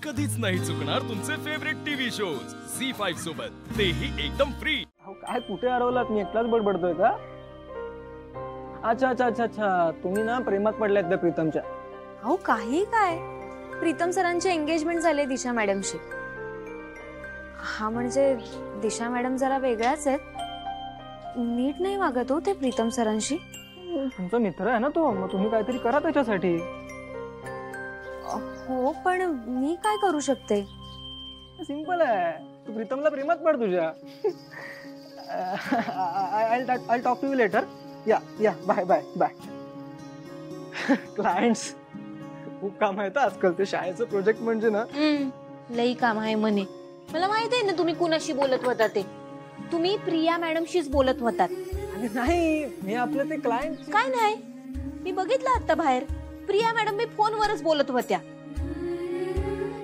कधीच नाही चुकणार तुमचे फेवरेट टीव्ही शोज झी5 सोबत, तेही एकदम फ्री। काय कुठे हरवलात? मी एकटाच बडबडतोय का? अच्छा अच्छा अच्छा अच्छा, तुम्ही ना प्रेमात पडल्यात त्या प्रीतमच्या। अहो काही काय, प्रीतम सरांची एंगेजमेंट झाली दिशा मॅडमशी। हा म्हणजे दिशा मॅडम जरा वेगळ्याच आहेत, नीट नाही वागत हो ते प्रीतम सरांशी। तुमचा मित्र आहे ना तो, मग तुम्ही काहीतरी करा त्याच्यासाठी। हो पण मी काय करू शकते? सिंपल आहे, तू प्रीतमला प्रेमात पड तुझ्या। I'll talk to you later. Yeah, bye. Clients खूप काम आहे आजकाल, ते शाळेचं प्रोजेक्ट म्हणजे ना लई काम आहे म्हणे। मला माहित आहे ना तुम्ही कुणाशी बोलत होता ते, तुम्ही प्रिया मॅडमशीच बोलत होतात। अरे नाही, मी आपलं ते क्लायंट काय नाही, मी बघितलं आता बाहेर प्रिया मॅडम मी फोनवरच बोलत होत्या।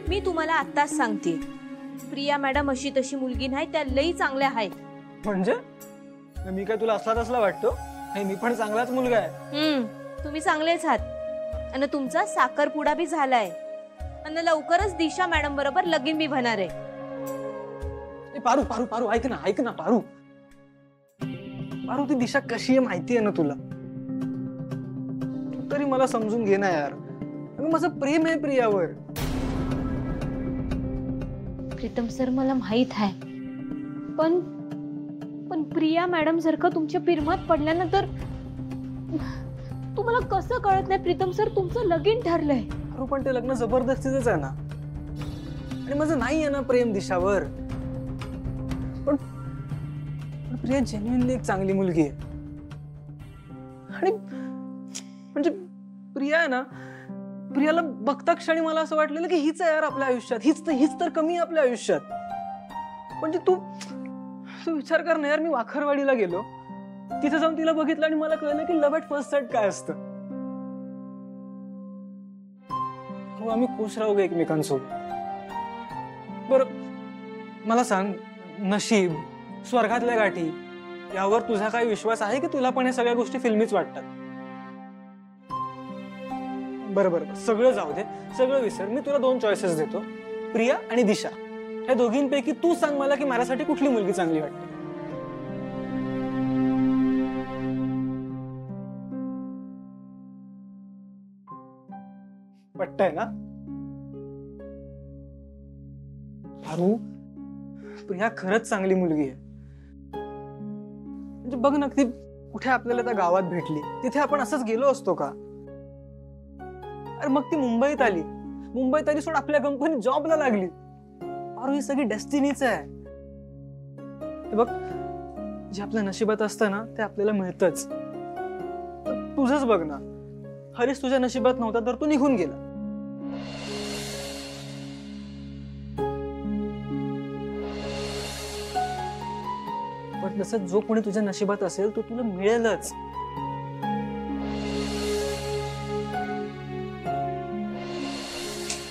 मी तुम्हाला आत्ताच सांगते, प्रिया मॅडम अशी तशी मुलगी नाही, त्या लई चांगल्या आहेत। म्हणजे मी काय तुला असला वाटतो? नाही, मी पण चांगलाच मुलगा आहे। तुम्ही चांगलेच आहात, आणि तुमचा साखरपुडा भी झालाय, आणि लवकरच दिशा मॅडम बरोबर लगीन भी होणार आहे। पारू ऐक ना पारू, ती दिशा कशी आहे माहिती आहे ना तुला? तरी मला समजून घे ना यार, माझं प्रेम आहे प्रियावर। प्रीतम सर मला माहित आहे, पण प्रिया मॅडम जर का तुमच्या प्रेमात पडल्यानंतर तुम्हाला कसं कळत नाही प्रीतम सर तुमचं लगीन ठरलंय? अरे पण ते लग्न जबरदस्तीच आहे ना, आणि माझं नाही आहे ना प्रेम दिशावर। पण प्रिया जेन्युइनली एक चांगली मुलगी आहे, आणि म्हणजे प्रिया आहे ना, प्रियाला बघता क्षणी मला असं वाटलेलं की हीच आहे यार आपल्या आयुष्यात, हीच तर कमी आपल्या आयुष्यात। म्हणजे तू विचार कर ना यार, मी वाखरवाडीला गेलो, तिथे जाऊन तिला बघितलं आणि मला कळलं की लव्ह ॲट फर्स्ट साईट काय असतं। हो, आम्ही खुश राहू गे एकमेकांसोबत। बरं मला सांग, नशीब, स्वर्गातल्या गाठी यावर तुझा काय विश्वास आहे की तुला पण या सगळ्या गोष्टी फिल्मीच वाटतात? बरं सगळं जाऊ दे, सगळं विसर, मी तुला 2 चॉईसेस देतो, प्रिया आणि दिशा। या दोघींपैकी तू सांग मला की माझ्यासाठी कुठली मुलगी चांगली वाटते? पटतंय ना? अरू, प्रिया खरंच चांगली मुलगी आहे। म्हणजे बघ ना, ती कुठे आपल्याला त्या गावात भेटली, तिथे आपण असंच गेलो असतो का? अरे मग ती मुंबईत आली सोड, आपल्या कंपनीत जॉबला लागली। अरे ही सगळी डेस्टिनीच आहे। हे बघ, जे आपल्या नशिबात असतं ना ते आपल्याला मिळतंच। तुझंच बघ ना, हरीश तुझ्या नशिबात नव्हता तर तू निघून गेला। पण तसं जो कोणी तुझ्या नशिबात असेल तो तुला मिळेलच।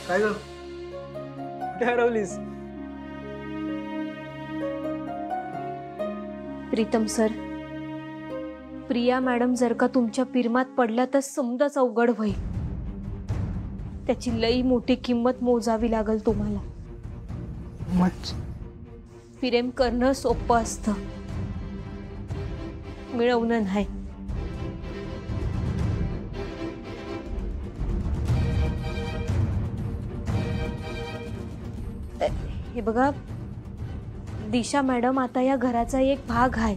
काय ग, कुठे हरवलीस? प्रीतम सर, प्रिया मॅडम जर का तुमच्या प्रेमात पडल्या तर समजाच अवघड होईल, त्याची लई मोठी किंमत मोजावी लागेल तुम्हाला। प्रेम करणं सोपं असतं, मिळवणं नाही। हे बघा, दिशा मॅडम आता या घराचा एक भाग आहे,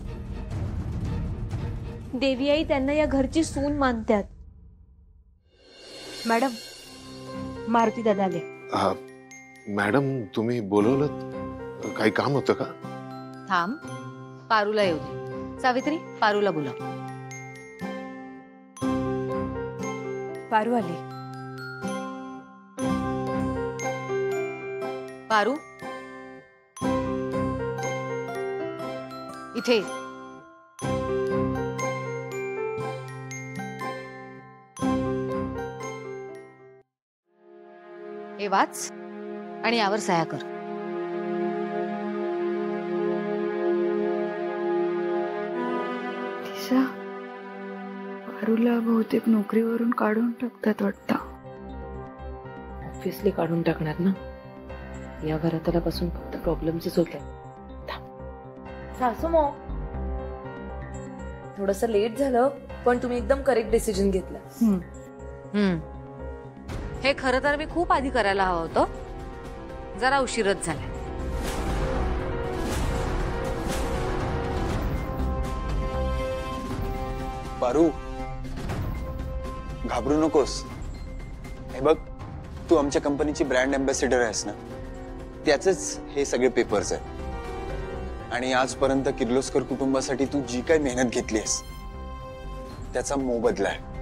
देवी आई त्यांना या घरची सून मानतात। मॅडम, मारुती दादा आले। मॅडम तुम्ही बोलवलं, काही काम होतं का? थांब, पारूला येऊ दे। सावित्री, पारूला बोला। पारू आली। पारू इथे। हे वाच आणि यावर सह्या कर। दिशा, पारूला बहुतेक नोकरीवरून काढून टाकतात वाटतं। ऑब्व्हियसली काढून टाकणार ना, या घरात आल्यापासून फक्त प्रॉब्लेम्सच होत आहे. सासू मॉम, थोडस लेट झालं पण तुम्ही एकदम करेक्ट डिसिजन घेतला. हे खरं तर मी खूप आधी करायला हवं होतं, जरा उशीरच झालाय. पारू, घाबरू नकोस. हे बघ, तू आमच्या कंपनीची ब्रँड अँबॅसेडर आहेस ना, त्याचेच हे सगळे पेपर्स आहेत. आणि आजपर्यंत किर्लोस्कर कुटुंबासाठी तू जी काही मेहनत घेतलीस त्याचा मोबदला आहे.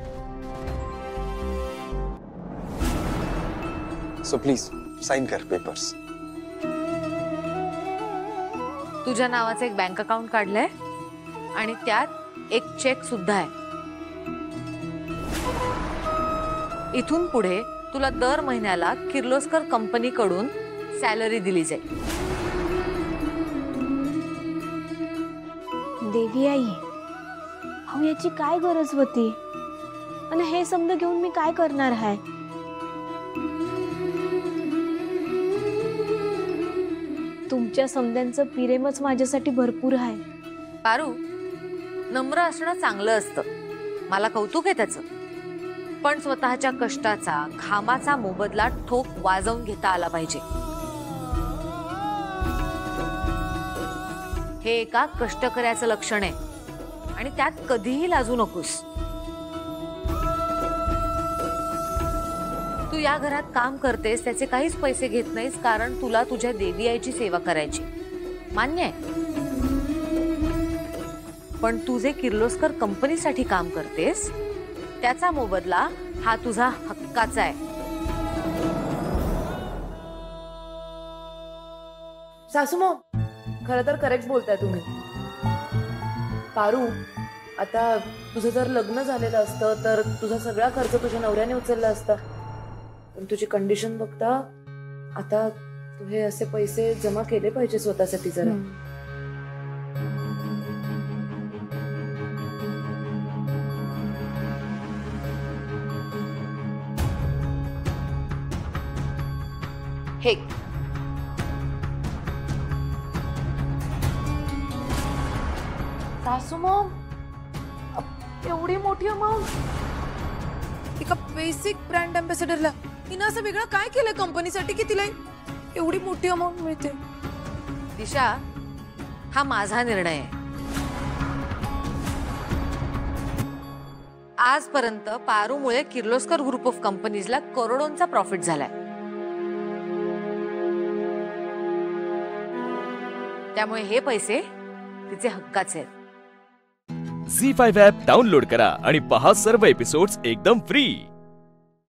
सो प्लीज साइन कर पेपर्स. तुझ्या नावाचं एक बँक अकाउंट काढलंय आणि त्यात एक चेक सुद्धा आहे. इथून पुढे तुला दर महिन्याला किर्लोस्कर कंपनीकडून सॅलरी दिली जाईल. देवी आई, अहो याची काय गरज होती? आणि हे समज घेऊन मी काय करणार आहे? तुमच्या समद्यांचं प्रेमच माझ्यासाठी भरपूर आहे. पारू, नम्र असणं चांगलं असतं, मला कौतुक आहे त्याचं. पण स्वतःच्या कष्टाचा, घामाचा मोबदला ठोक वाजवून घेता आला पाहिजे. हे एका कष्टकऱ्याचं लक्षण आहे आणि त्यात कधीही लाजू नकोस. तू या घरात काम करतेस, त्याचे काहीच पैसे घेत नाहीस, कारण तुला तुझ्या देवी आईची सेवा करायची. मान्य आहे. पण तू जे किर्लोस्कर कंपनीसाठी काम करतेस त्याचा मोबदला हा तुझा हक्काचा आहे. सासूमो, खरं तर करेक्ट बोलताय तुम्ही. पारू, आता तुझं जर लग्न झालेलं असतं तर तुझा सगळा खर्च तुझ्या नवऱ्याने उचलला असता. पण तुझी कंडिशन बघता आता तू हे असे पैसे जमा केले पाहिजे स्वतःसाठी जरा. हे सासूमो, एवढी मोठी अमाऊंट एका बेसिक ब्रँड अँबॅसेडरला? तिनं असं वेगळं काय केलंय कंपनीसाठी की तिला एवढी मोठी अमाऊंट मिळते? दिशा, हा माझा निर्णय आहे. आजपर्यंत पारूमुळे किर्लोस्कर ग्रुप ऑफ कंपनीजला करोडोंचा प्रॉफिट झालाय. त्यामुळे हे पैसे तिचे हक्काचे आहेत. झी5 ॲप डाउनलोड करा आणि पहा सर्व एपिसोड्स एकदम फ्री.